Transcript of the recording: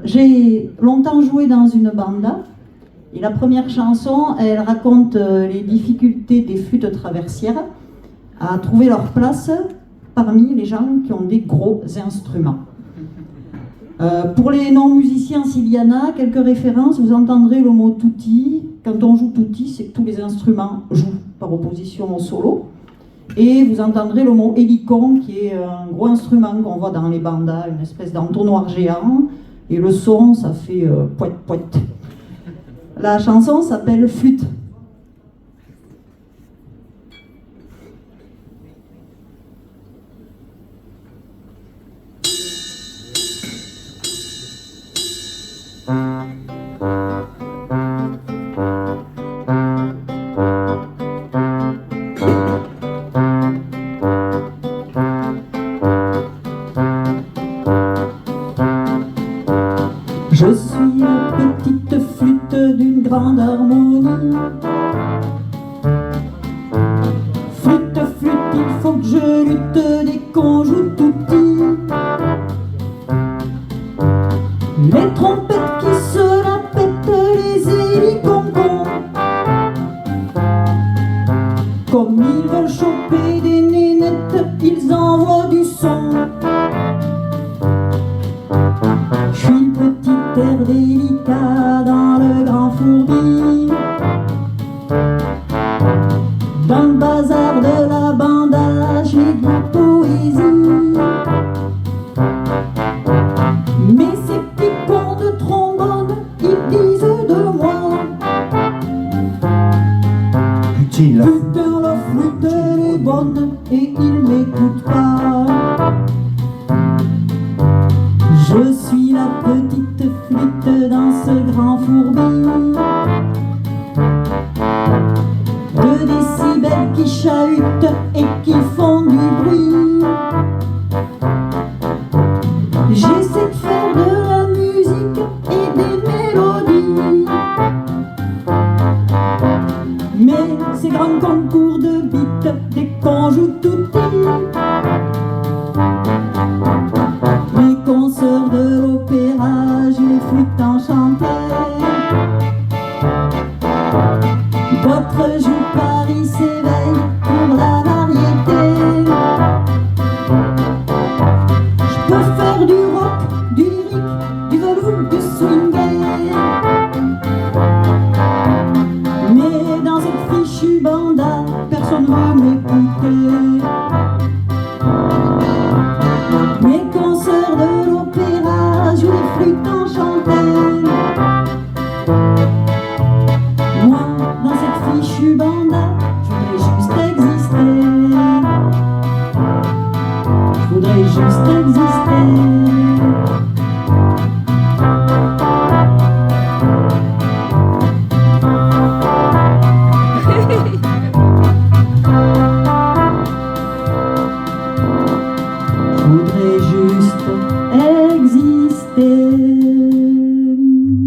J'ai longtemps joué dans une banda et la première chanson, elle raconte les difficultés des flûtes traversières à trouver leur place parmi les gens qui ont des gros instruments. Pour les non-musiciens, s'il y en a, quelques références, vous entendrez le mot tutti. Quand on joue tutti, c'est que tous les instruments jouent par opposition au solo. Et vous entendrez le mot hélicon, qui est un gros instrument qu'on voit dans les bandas, une espèce d'entonnoir géant. Et le son, ça fait poète poète. La chanson s'appelle Flûte. Je suis la petite flûte d'une grande harmonie. Flûte, flûte, il faut que je lutte dès qu'on joue tutti. Les trompettes qui se la pètent, les héliconcons, comme ils veulent choper des nénettes, ils envoient du son. Je suis le petit air délicat dans le grand fourbi. Dans le bazar de la banda, j'ai de la poésie. Mais ces petits cons de trombone, ils disent de moi: putain, la flûte elle est bonne, et ils m'écoutent pas. Je suis la petite flûte dans ce grand fourbi. 2 décibels qui chahutent et qui font du bruit. J'essaie de faire de la musique et des mélodies, mais ces grands concours de beats, dès qu'on joue tutti, les concerts de l'opéra,